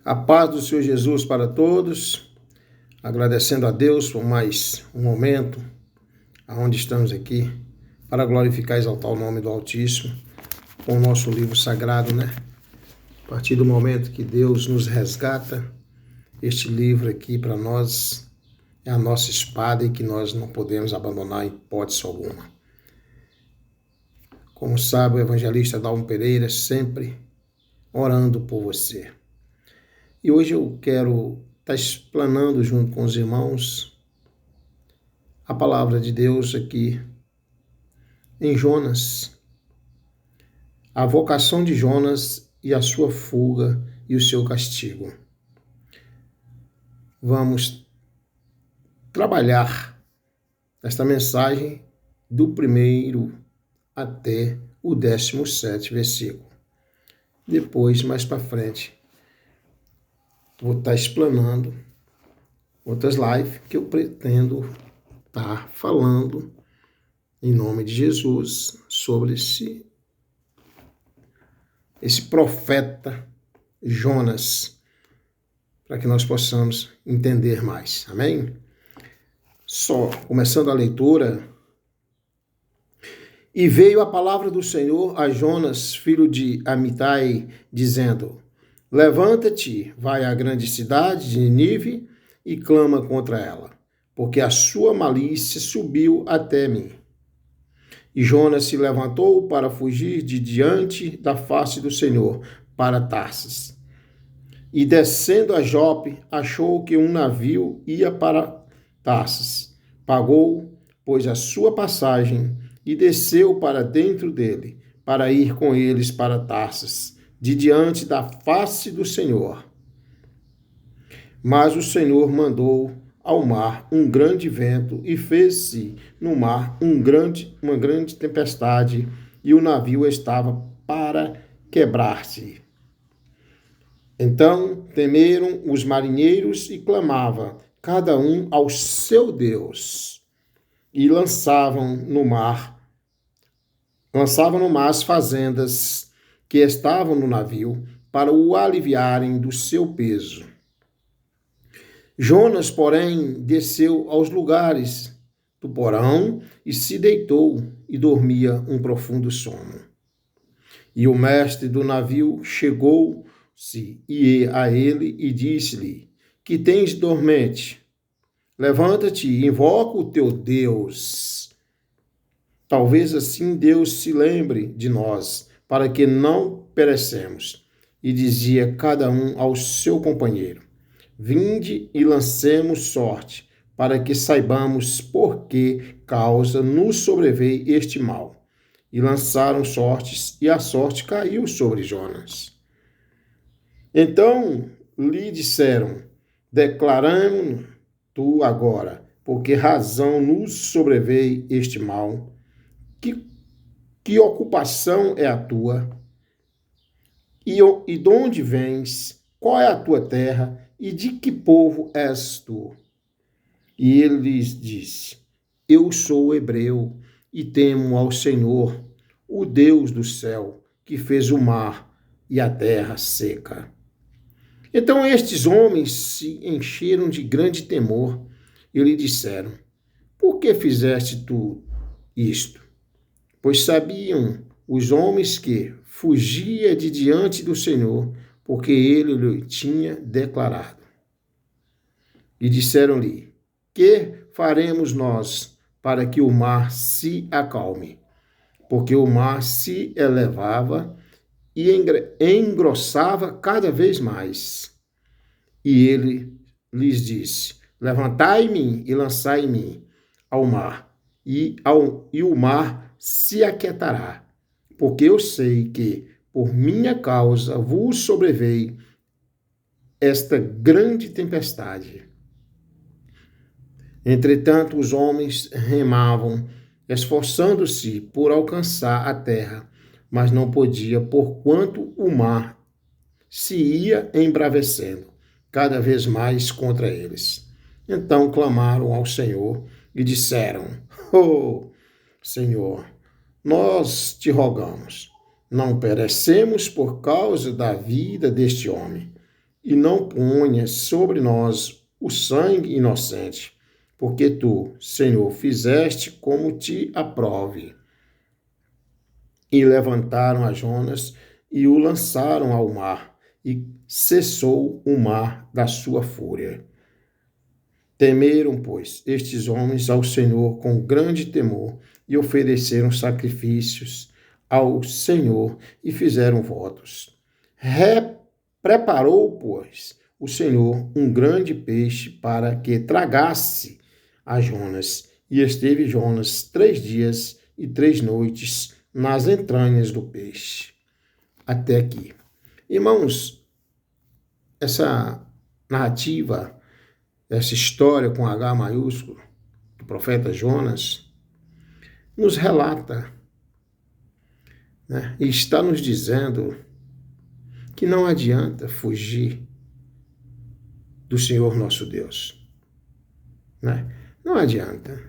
A paz do Senhor Jesus para todos, agradecendo a Deus por mais um momento onde estamos aqui para glorificar e exaltar o nome do Altíssimo com o nosso livro sagrado, né? A partir do momento que Deus nos resgata, este livro aqui para nós é a nossa espada e que nós não podemos abandonar em hipótese alguma. Como sabe o evangelista Dalmo Pereira, sempre orando por você. E hoje eu quero estar explanando junto com os irmãos a palavra de Deus aqui em Jonas. A vocação de Jonas e a sua fuga e o seu castigo. Vamos trabalhar esta mensagem do 1º até o 17º versículo. Depois, mais para frente, vou estar explanando outras lives que eu pretendo estar falando em nome de Jesus sobre esse profeta Jonas, para que nós possamos entender mais. Amém? Só começando a leitura. E veio a palavra do Senhor a Jonas, filho de Amitai, dizendo: Levanta-te, vai à grande cidade de Nínive e clama contra ela, porque a sua malícia subiu até mim. E Jonas se levantou para fugir de diante da face do Senhor para Tarsis. E descendo a Jope, achou que um navio ia para Tarsis. Pagou, pois, a sua passagem e desceu para dentro dele, para ir com eles para Tarsis, de diante da face do Senhor. Mas o Senhor mandou ao mar um grande vento e fez-se no mar uma grande tempestade, e o navio estava para quebrar-se. Então temeram os marinheiros e clamavam, cada um ao seu Deus, e lançavam no mar as fazendas que estavam no navio para o aliviarem do seu peso. Jonas, porém, desceu aos lugares do porão e se deitou e dormia um profundo sono. E o mestre do navio chegou-se a ele e disse-lhe: Que tens dormente? Levanta-te e invoca o teu Deus. Talvez assim Deus se lembre de nós, para que não perecemos. E dizia cada um ao seu companheiro: Vinde e lancemos sorte, para que saibamos por que causa nos sobreveio este mal. E lançaram sortes, e a sorte caiu sobre Jonas. Então lhe disseram: Declaramo tu agora, por que razão nos sobreveio este mal? Que ocupação é a tua? E de onde vens? Qual é a tua terra? E de que povo és tu? E ele lhes disse: Eu sou hebreu e temo ao Senhor, o Deus do céu, que fez o mar e a terra seca. Então estes homens se encheram de grande temor e lhe disseram: Por que fizeste tu isto? Pois sabiam os homens que fugia de diante do Senhor, porque ele lhe tinha declarado. E disseram-lhe: Que faremos nós para que o mar se acalme? Porque o mar se elevava e engrossava cada vez mais. E ele lhes disse: Levantai-me e lançai-me ao mar, e o mar se aquietará, porque eu sei que, por minha causa, vos sobreveio esta grande tempestade. Entretanto, os homens remavam, esforçando-se por alcançar a terra, mas não podia, porquanto o mar se ia embravecendo cada vez mais contra eles. Então clamaram ao Senhor e disseram: Oh, Senhor, nós te rogamos, não perecemos por causa da vida deste homem. e não ponhas sobre nós o sangue inocente, porque tu, Senhor, fizeste como te aprove. E levantaram a Jonas e o lançaram ao mar, e cessou o mar da sua fúria. Temeram, pois, estes homens ao Senhor com grande temor, e ofereceram sacrifícios ao Senhor e fizeram votos. Preparou, pois, o Senhor um grande peixe para que tragasse a Jonas, e esteve Jonas 3 dias e 3 noites nas entranhas do peixe. Até aqui. Irmãos, essa narrativa, essa história com H maiúsculo, do profeta Jonas, nos relata, né, e está nos dizendo que não adianta fugir do Senhor nosso Deus. Né? Não adianta.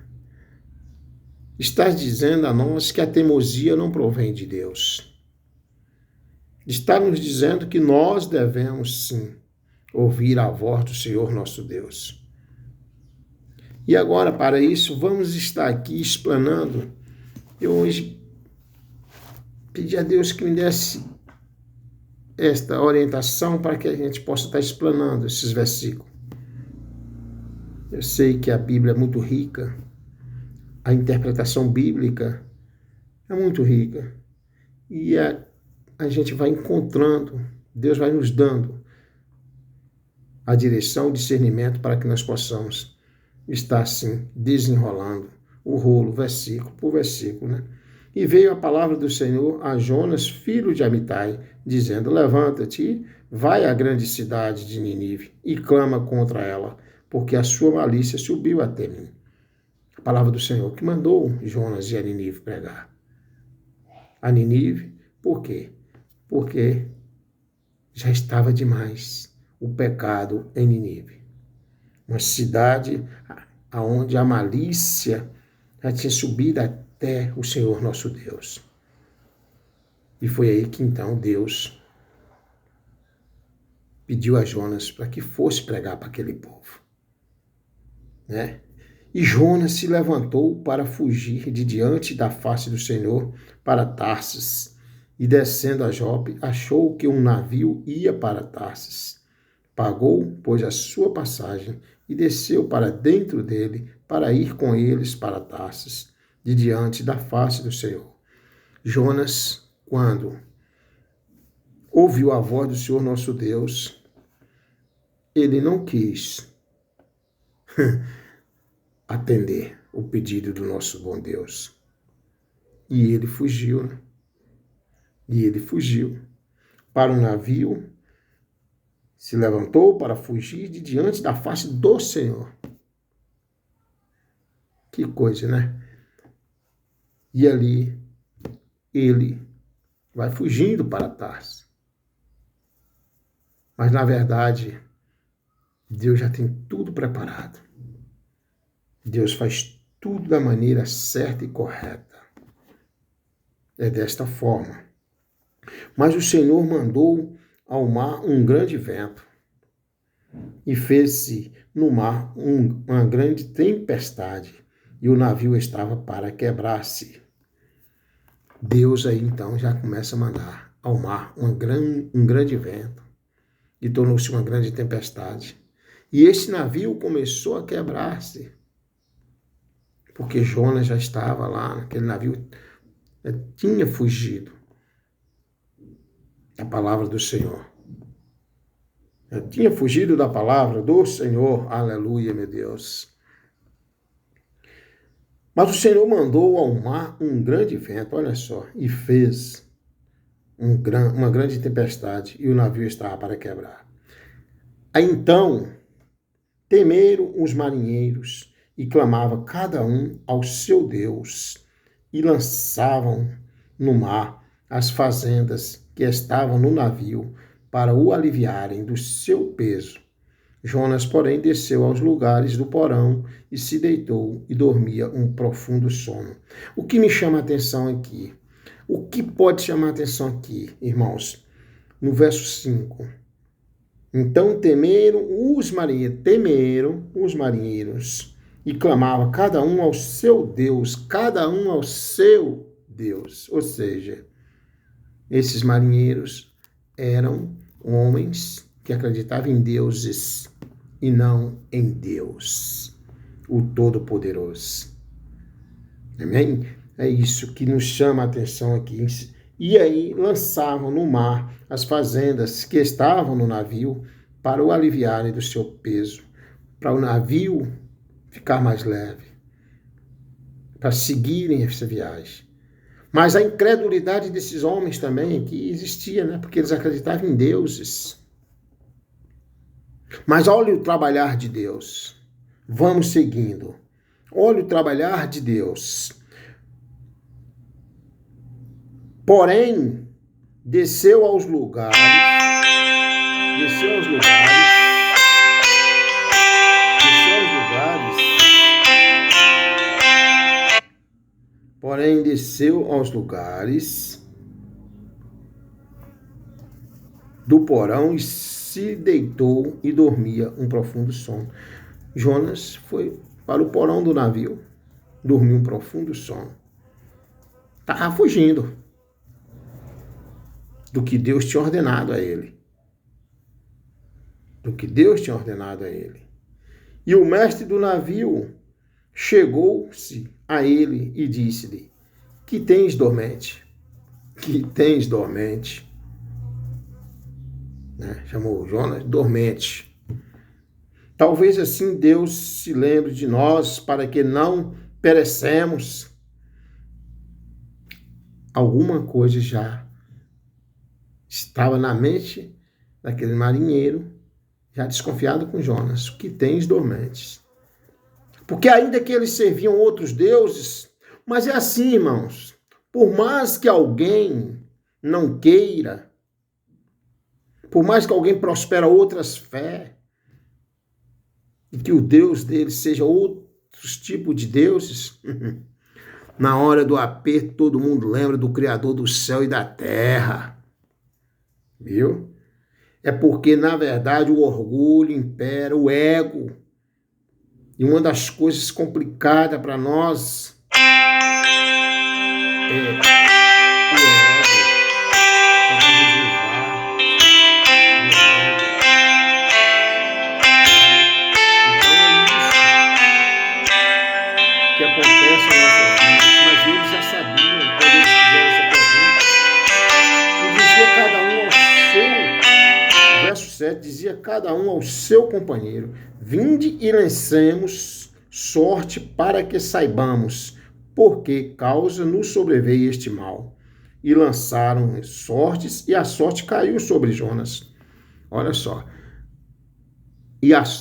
Está dizendo a nós que a teimosia não provém de Deus. Está nos dizendo que nós devemos, sim, ouvir a voz do Senhor nosso Deus. E agora, para isso, vamos estar aqui explanando. Eu hoje pedi a Deus que me desse esta orientação para que a gente possa estar explanando esses versículos. Eu sei que a Bíblia é muito rica, a interpretação bíblica é muito rica, e a gente vai encontrando, Deus vai nos dando a direção, o discernimento para que nós possamos estar assim, desenrolando o rolo, versículo por versículo, né? E veio a palavra do Senhor a Jonas, filho de Amitai, dizendo: levanta-te, vai à grande cidade de Nínive e clama contra ela, porque a sua malícia subiu até mim. A palavra do Senhor que mandou Jonas ir a Nínive pregar. A Nínive, por quê? Porque já estava demais o pecado em Nínive. Uma cidade onde a malícia já tinha subido até o Senhor nosso Deus. E foi aí que então Deus pediu a Jonas para que fosse pregar para aquele povo. Né? E Jonas se levantou para fugir de diante da face do Senhor para Tarsis. E descendo a Jope, achou que um navio ia para Tarsis. Pagou, pois, a sua passagem e desceu para dentro dele para ir com eles para Tarsis, de diante da face do Senhor. Jonas, quando ouviu a voz do Senhor nosso Deus, ele não quis atender o pedido do nosso bom Deus. E ele fugiu, né? E ele fugiu para o navio, se levantou para fugir de diante da face do Senhor. Que coisa, né? E ali ele vai fugindo para Tarsis. Mas na verdade, Deus já tem tudo preparado. Deus faz tudo da maneira certa e correta. É desta forma. Mas o Senhor mandou ao mar um grande vento e fez-se no mar uma grande tempestade, e o navio estava para quebrar-se. Deus aí então já começa a mandar ao mar um grande vento e tornou-se uma grande tempestade. E esse navio começou a quebrar-se, porque Jonas já estava lá naquele navio, tinha fugido da palavra do Senhor. Eu tinha fugido da palavra do Senhor, aleluia, meu Deus. Mas o Senhor mandou ao mar um grande vento, olha só, e fez uma grande tempestade, e o navio estava para quebrar. Aí então temeram os marinheiros, e clamava cada um ao seu Deus, e lançavam no mar as fazendas que estavam no navio, para o aliviarem do seu peso. Jonas, porém, desceu aos lugares do porão e se deitou e dormia um profundo sono. O que me chama a atenção aqui? O que pode chamar a atenção aqui, irmãos? No verso 5. Então temeram os marinheiros, e clamava cada um ao seu Deus, cada um ao seu Deus. Ou seja, esses marinheiros eram homens que acreditavam em deuses e não em Deus, o Todo-Poderoso. Amém? É isso que nos chama a atenção aqui. E aí lançavam no mar as fazendas que estavam no navio para o aliviarem do seu peso, para o navio ficar mais leve, para seguirem essa viagem. Mas a incredulidade desses homens também que existia, né? Porque eles acreditavam em deuses. Mas olha o trabalhar de Deus. Vamos seguindo. Olha o trabalhar de Deus. Porém, desceu aos lugares, do porão e se deitou e dormia um profundo sono. Jonas foi para o porão do navio, dormiu um profundo sono. Estava fugindo do que Deus tinha ordenado a ele. E o mestre do navio chegou-se a ele e disse-lhe: Que tens dormente? Chamou Jonas dormente. Talvez assim Deus se lembre de nós para que não perecemos. Alguma coisa já estava na mente daquele marinheiro, já desconfiado com Jonas. O que tens dormentes? Porque ainda que eles serviam outros deuses, mas é assim, irmãos, por mais que alguém não queira, por mais que alguém prospere outras fé, e que o Deus deles seja outros tipos de deuses, na hora do aperto todo mundo lembra do Criador do céu e da terra. Viu? É porque, na verdade, o orgulho impera, o ego. E uma das coisas complicadas para nós é o ego. Que acontece na nossa vida, mas eles já sabiam quando eles fizeram essa pergunta. E dizia cada um ao seu, verso 7, dizia cada um ao seu companheiro: Vinde e lancemos sorte para que saibamos por que causa nos sobreveio este mal. E lançaram sortes, e a sorte caiu sobre Jonas. Olha só.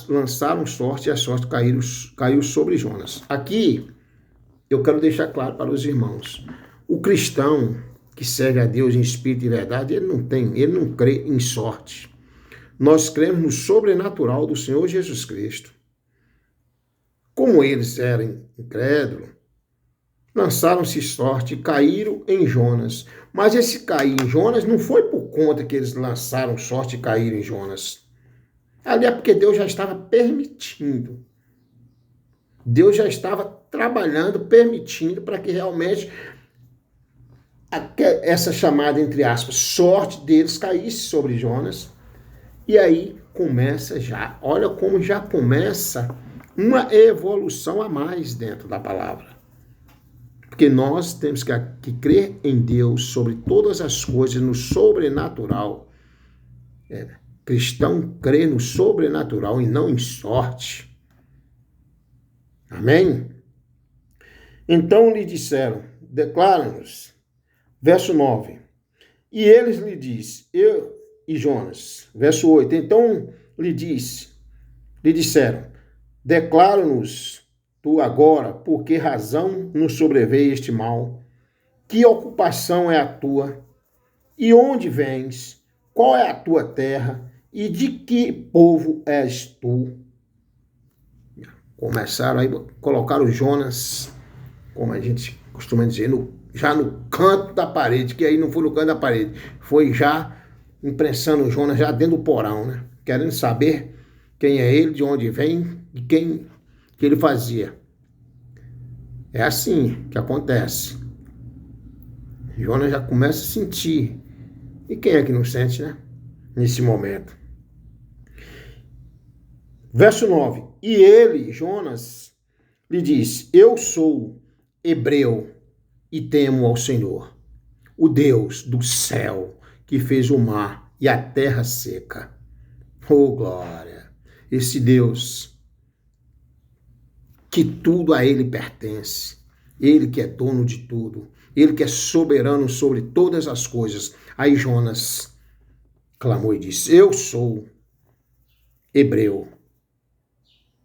Lançaram sorte, e a sorte caiu sobre Jonas. Aqui, eu quero deixar claro para os irmãos. O cristão que serve a Deus em espírito e verdade, ele não crê em sorte. Nós cremos no sobrenatural do Senhor Jesus Cristo. Como eles eram incrédulos, lançaram-se sorte e caíram em Jonas. Mas esse cair em Jonas não foi por conta que eles lançaram sorte e caíram em Jonas. Ali é porque Deus já estava permitindo. Deus já estava trabalhando, permitindo para que realmente essa chamada, entre aspas, sorte deles caísse sobre Jonas. E aí começa já, olha como já começa uma evolução a mais dentro da palavra. Porque nós temos que crer em Deus sobre todas as coisas, no sobrenatural. Cristão crê no sobrenatural e não em sorte. Amém? Então lhe disseram, declara-nos, verso 9, e eles lhe Jonas, verso 8, então lhe disseram, declara-nos tu agora, por que razão nos sobreveio este mal? Que ocupação é a tua? E onde vens? Qual é a tua terra? E de que povo és tu? Começaram aí, colocaram Jonas, como a gente costuma dizer, já no canto da parede, que aí não foi no canto da parede, foi já imprensando Jonas já dentro do porão, né? querendo saber quem é ele, de onde vem e quem que ele fazia. É assim que acontece. Jonas já começa a sentir. E quem é que não sente, né? Nesse momento. Verso 9. E ele, Jonas, lhe diz: eu sou hebreu e temo ao Senhor, o Deus do céu, que fez o mar e a terra seca. Oh, glória! Esse Deus que tudo a ele pertence. Ele que é dono de tudo. Ele que é soberano sobre todas as coisas. Aí Jonas clamou e disse: eu sou hebreu,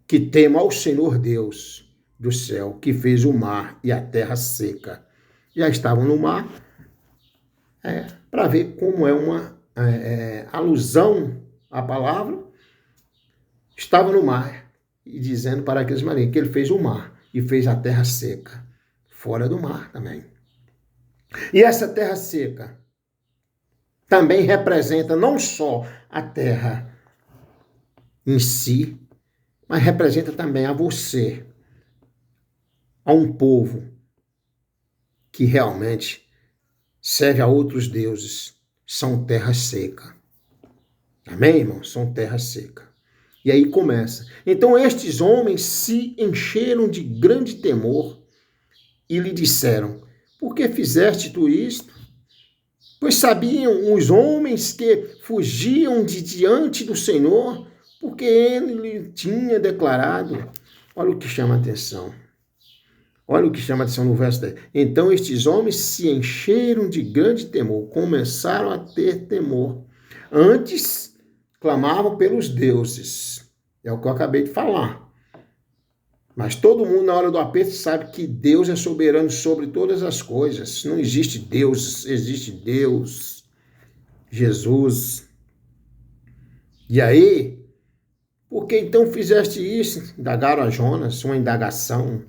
que temo ao Senhor Deus do céu, que fez o mar e a terra seca. Já estavam no mar, para ver como é uma alusão à palavra. Estava no mar, e dizendo para aqueles marinheiros que ele fez o mar e fez a terra seca, fora do mar também. E essa terra seca também representa não só a terra em si, mas representa também a você, a um povo que realmente serve a outros deuses. São terra seca. Amém, irmão? São terra seca. E aí começa. Então estes homens se encheram de grande temor e lhe disseram: por que fizeste tu isto? Pois sabiam os homens que fugiam de diante do Senhor, porque ele lhe tinha declarado. Olha o que chama a atenção. Olha o que chama a atenção no verso 10. Então estes homens se encheram de grande temor, começaram a ter temor. Antes clamavam pelos deuses. É o que eu acabei de falar. Mas todo mundo, na hora do aperto, sabe que Deus é soberano sobre todas as coisas. Não existe Deus, existe Deus, Jesus. E aí, por que então fizeste isso? Indagaram a Jonas, uma indagação,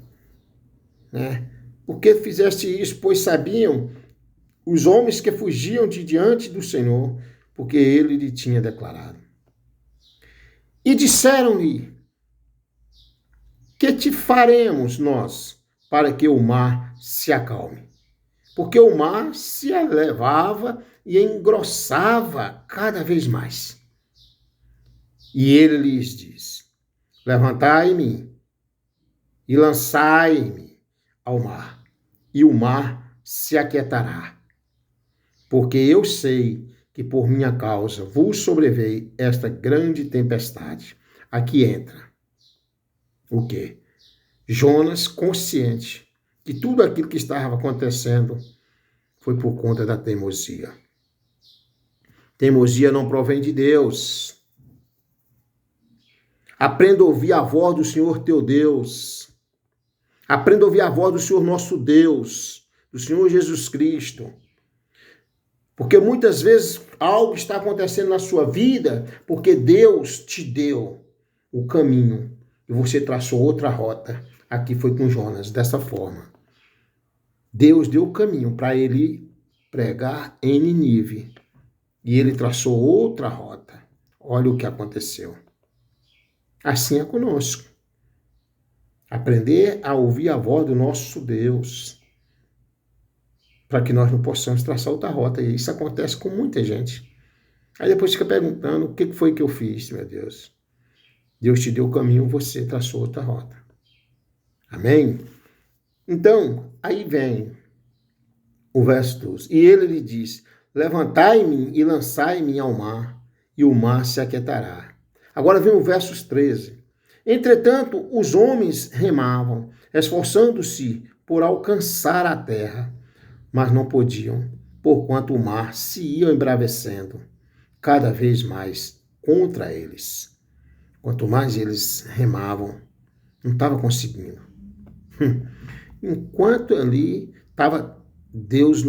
né? Por que fizeste isso? Pois sabiam os homens que fugiam de diante do Senhor, porque ele lhe tinha declarado. E disseram-lhe: que te faremos nós para que o mar se acalme? Porque o mar se elevava e engrossava cada vez mais. E ele lhes diz: levantai-me e lançai-me ao mar, e o mar se aquietará. Porque eu sei que por minha causa vos sobreveio esta grande tempestade. Aqui entra o quê? Jonas, consciente que tudo aquilo que estava acontecendo foi por conta da teimosia. Teimosia não provém de Deus. Aprenda a ouvir a voz do Senhor teu Deus. Aprenda a ouvir a voz do Senhor nosso Deus, do Senhor Jesus Cristo. Porque muitas vezes algo está acontecendo na sua vida porque Deus te deu o caminho e você traçou outra rota. Aqui foi com Jonas, dessa forma. Deus deu o caminho para ele pregar em Nínive e ele traçou outra rota. Olha o que aconteceu. Assim é conosco. Aprender a ouvir a voz do nosso Deus, para que nós não possamos traçar outra rota. E isso acontece com muita gente. Aí depois fica perguntando: o que foi que eu fiz, meu Deus? Deus te deu o caminho, você traçou outra rota. Amém? Então, aí vem o verso 12. E ele lhe diz: levantai-me e lançai-me ao mar, e o mar se aquietará. Agora vem o verso 13. Entretanto, os homens remavam, esforçando-se por alcançar a terra, mas não podiam, porquanto o mar se ia embravecendo cada vez mais contra eles. Quanto mais eles remavam, não estava conseguindo. Enquanto ali estava Deus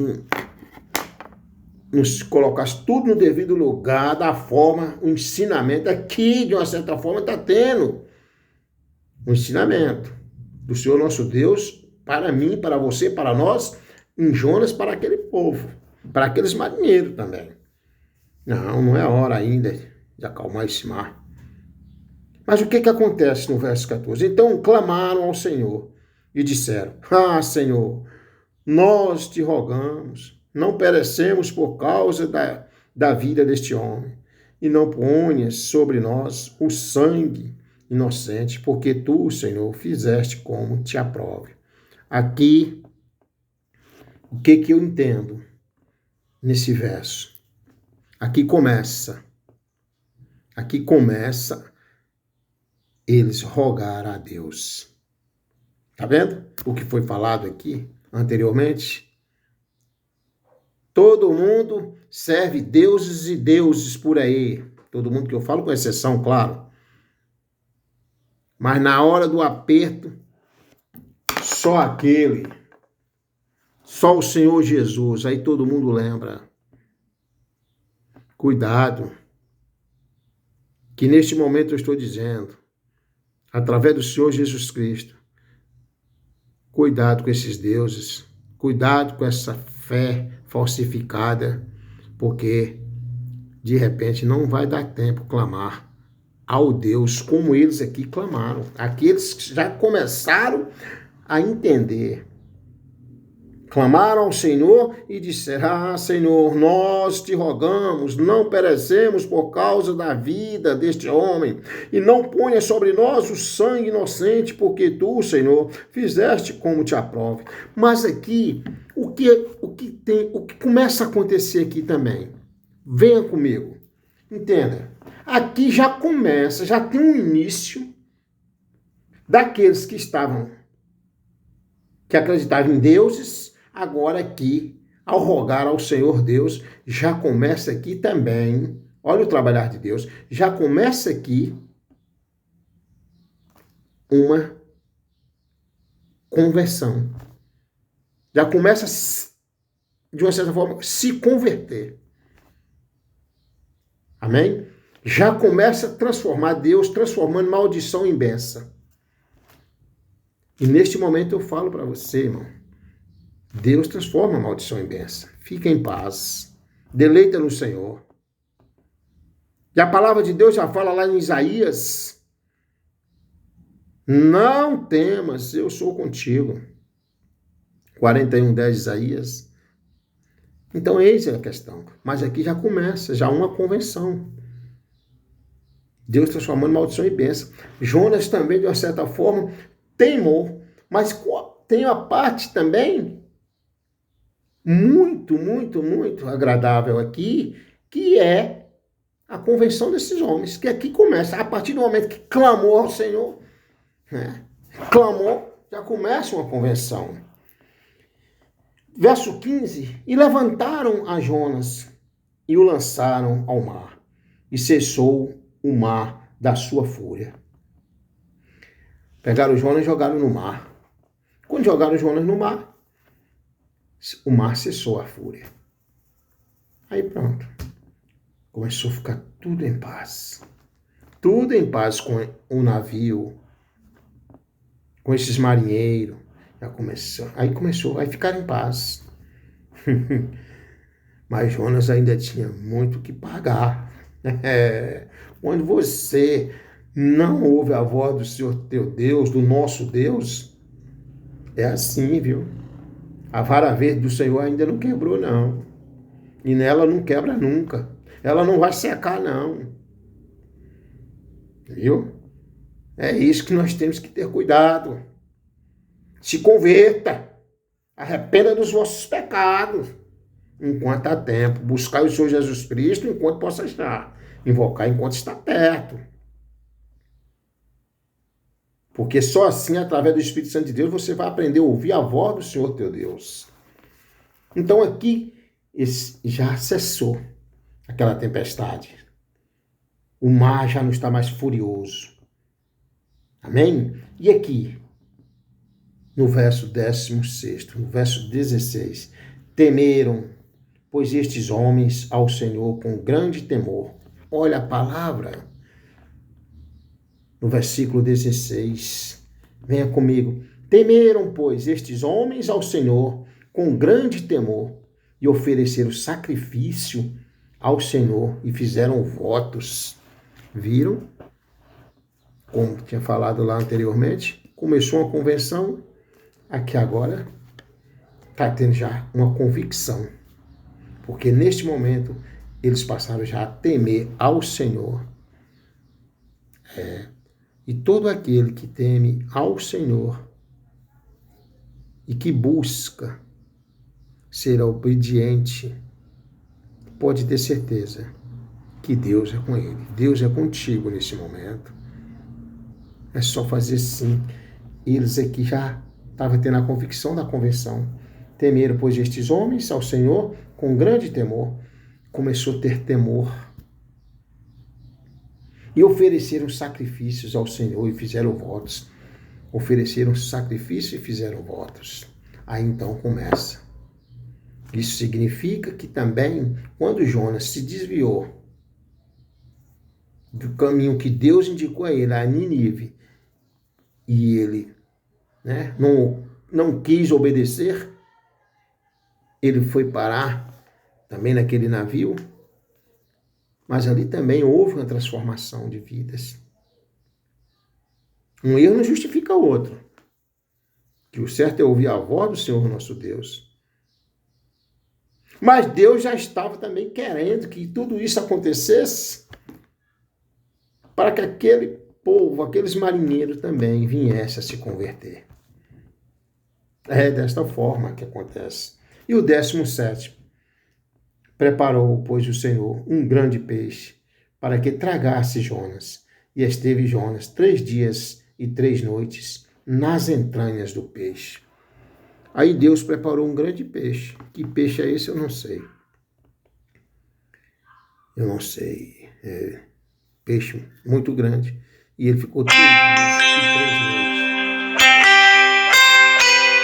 nos colocasse tudo no devido lugar, da forma, o ensinamento aqui, de uma certa forma, está tendo um ensinamento do Senhor nosso Deus para mim, para você, para nós, em Jonas, para aquele povo, para aqueles marinheiros também. Não é hora ainda de acalmar esse mar. Mas o que acontece no verso 14? Então clamaram ao Senhor e disseram: Ah, Senhor, nós te rogamos, não perecemos por causa da vida deste homem, e não ponhas sobre nós o sangue inocente, porque tu, Senhor, fizeste como te aprove. Aqui, o que eu entendo nesse verso? Aqui começa eles rogar a Deus. Tá vendo o que foi falado aqui anteriormente? Todo mundo serve deuses e deuses por aí. Todo mundo que eu falo, com exceção, claro. Mas na hora do aperto, só o Senhor Jesus. Aí todo mundo lembra. Cuidado. Que neste momento eu estou dizendo, através do Senhor Jesus Cristo, cuidado com esses deuses. Cuidado com essa fé falsificada, porque de repente não vai dar tempo clamar ao Deus como eles aqui clamaram. Aqueles que já começaram a entender. Clamaram ao Senhor e disseram: Ah, Senhor, nós te rogamos, não perecemos por causa da vida deste homem, e não ponha sobre nós o sangue inocente, porque tu, Senhor, fizeste como te aprove. Mas aqui, o que começa a acontecer aqui também? Venha comigo, entenda. Aqui já começa, já tem um início daqueles que acreditavam em deuses. Agora aqui, ao rogar ao Senhor Deus, já começa aqui também, olha o trabalhar de Deus, já começa aqui uma conversão. Já começa, de uma certa forma, se converter. Amém? Já começa a transformar Deus, transformando maldição em bênção. E neste momento eu falo para você, irmão, Deus transforma a maldição em bênção. Fica em paz. Deleita no Senhor. E a palavra de Deus já fala lá em Isaías: não temas, eu sou contigo. 41:10 Isaías. Então eis a questão. Mas aqui já começa, já uma convenção. Deus transformando maldição em bênção. Jonas também, de uma certa forma, teimou. Mas tem a parte também muito, muito, muito agradável aqui, que é a convenção desses homens, que aqui começa, a partir do momento que clamou ao Senhor, né? Clamou, já começa uma convenção. Verso 15, e levantaram a Jonas e o lançaram ao mar, e cessou o mar da sua fúria. Pegaram Jonas e jogaram no mar. Quando jogaram Jonas no mar, o mar cessou a fúria. Aí pronto. Começou a ficar tudo em paz. Tudo em paz com o navio, com esses marinheiros. Já começou. Aí ficaram em paz. Mas Jonas ainda tinha muito que pagar. Quando você não ouve a voz do Senhor teu Deus, do nosso Deus, é assim, viu? A vara verde do Senhor ainda não quebrou, não. E nela não quebra nunca. Ela não vai secar, não. Viu? É isso que nós temos que ter cuidado. Se converta. Arrependa dos vossos pecados. Enquanto há tempo. Buscar o Senhor Jesus Cristo enquanto possa estar. Invocar enquanto está perto. Porque só assim, através do Espírito Santo de Deus, você vai aprender a ouvir a voz do Senhor teu Deus. Então aqui já cessou aquela tempestade. O mar já não está mais furioso. Amém? E aqui, no verso 16, no verso 16, temeram, pois estes homens ao Senhor com grande temor. Olha a palavra. No versículo 16, venha comigo. Temeram, pois, estes homens ao Senhor com grande temor e ofereceram sacrifício ao Senhor e fizeram votos. viram, como tinha falado lá anteriormente, começou uma convenção, aqui agora está tendo já uma convicção, porque neste momento eles passaram já a temer ao Senhor. E todo aquele que teme ao Senhor e que busca ser obediente, pode ter certeza que Deus é com ele. Deus é contigo nesse momento. É só fazer sim. Eles aqui já estavam tendo a convicção da convenção. Temeram, pois, estes homens ao Senhor com grande temor. Começou a ter temor. E ofereceram sacrifícios ao Senhor e fizeram votos. Ofereceram sacrifício e fizeram votos. Aí então começa. Isso significa que também, quando Jonas se desviou do caminho que Deus indicou a ele, a Nínive, e ele não quis obedecer, ele foi parar também naquele navio, mas ali também houve uma transformação de vidas. Um erro não justifica o outro. Que o certo é ouvir a voz do Senhor nosso Deus. Mas Deus já estava também querendo que tudo isso acontecesse para que aquele povo, aqueles marinheiros também viessem a se converter. É desta forma que acontece. E o 17º. Preparou, pois, o Senhor um grande peixe para que tragasse Jonas. E esteve Jonas 3 dias e 3 noites nas entranhas do peixe. Aí Deus preparou um grande peixe. Que peixe é esse? Eu não sei. Peixe muito grande. E ele ficou 3 dias e 3 noites.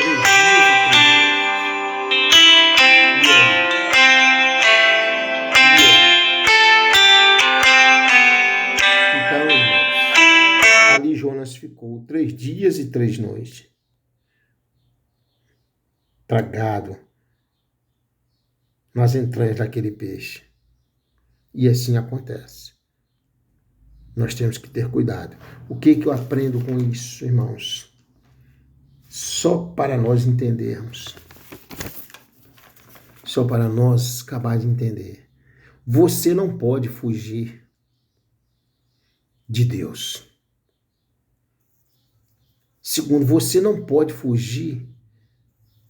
3 dias e 3 noites. Então, irmãos, ali Jonas ficou 3 dias e 3 noites. Tragado nas entranhas daquele peixe. E assim acontece. Nós temos que ter cuidado. O que eu aprendo com isso, irmãos? Só para nós entendermos. Só para nós acabar de entender. Você não pode fugir de Deus. Segundo, você não pode fugir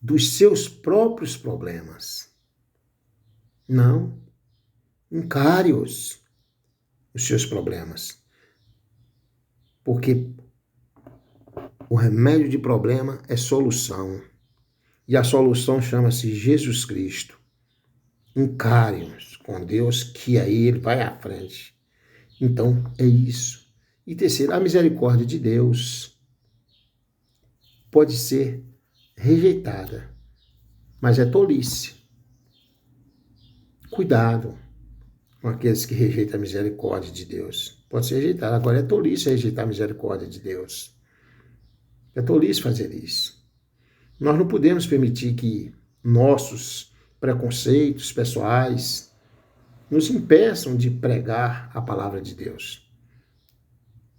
dos seus próprios problemas. Não. Encare-os, os seus problemas. Porque o remédio de problema é solução. E a solução chama-se Jesus Cristo. Encare-os com Deus, que aí ele vai à frente. Então, é isso. E terceiro, a misericórdia de Deus pode ser rejeitada, mas é tolice. Cuidado com aqueles que rejeitam a misericórdia de Deus. Pode ser rejeitado, agora é tolice rejeitar a misericórdia de Deus. É tolice fazer isso. Nós não podemos permitir que nossos preconceitos pessoais nos impeçam de pregar a palavra de Deus.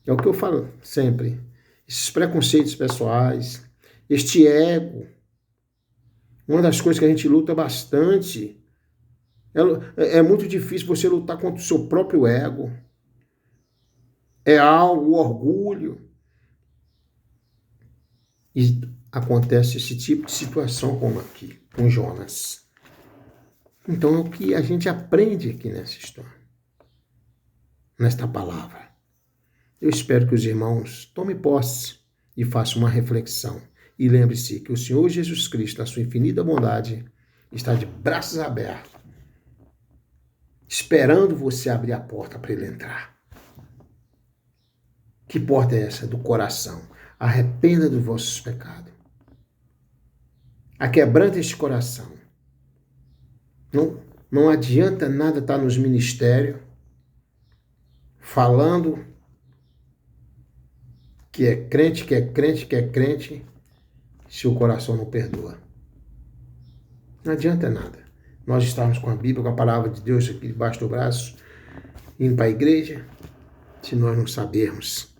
É o que eu falo sempre. Esses preconceitos pessoais, este ego, uma das coisas que a gente luta bastante, é muito difícil você lutar contra o seu próprio ego. É algo, o orgulho. E acontece esse tipo de situação como aqui, com Jonas. Então é o que a gente aprende aqui nessa história, nesta palavra. Eu espero que os irmãos tomem posse e façam uma reflexão. E lembre-se que o Senhor Jesus Cristo, na sua infinita bondade, está de braços abertos, esperando você abrir a porta para ele entrar. Que porta é essa? Do coração. Arrependa dos vossos pecados. Aquebranta este coração. Não adianta nada estar nos ministérios falando que é crente, se o coração não perdoa. Não adianta nada. Nós estamos com a Bíblia, com a palavra de Deus aqui debaixo do braço, indo para a igreja, se nós não sabermos,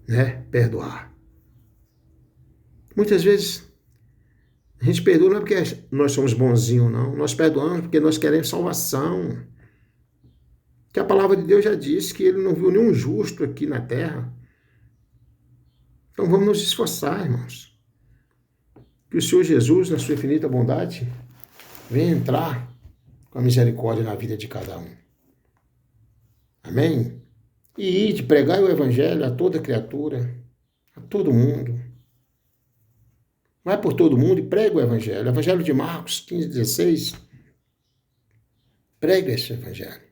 né, perdoar. Muitas vezes a gente perdoa não é porque nós somos bonzinhos, não. Nós perdoamos porque nós queremos salvação. Que a palavra de Deus já disse que ele não viu nenhum justo aqui na terra. Então vamos nos esforçar, irmãos. Que o Senhor Jesus, na sua infinita bondade, venha entrar com a misericórdia na vida de cada um. Amém? E ir de pregar o evangelho a toda criatura, a todo mundo. Vai por todo mundo e prega o evangelho. Evangelho de Marcos 15:16. Prega esse evangelho.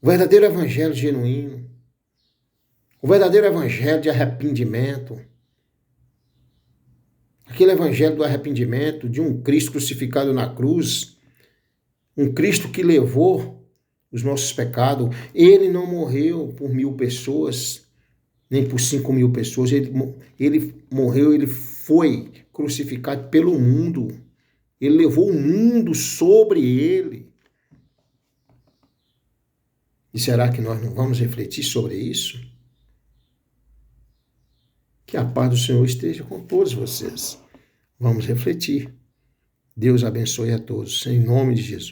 O verdadeiro evangelho genuíno. O verdadeiro evangelho de arrependimento. Aquele evangelho do arrependimento de um Cristo crucificado na cruz. Um Cristo que levou os nossos pecados. Ele não morreu por 1000 pessoas, nem por 5.000 pessoas. Ele morreu, ele foi crucificado pelo mundo. Ele levou o mundo sobre ele. E será que nós não vamos refletir sobre isso? Que a paz do Senhor esteja com todos vocês. Vamos refletir. Deus abençoe a todos, em nome de Jesus.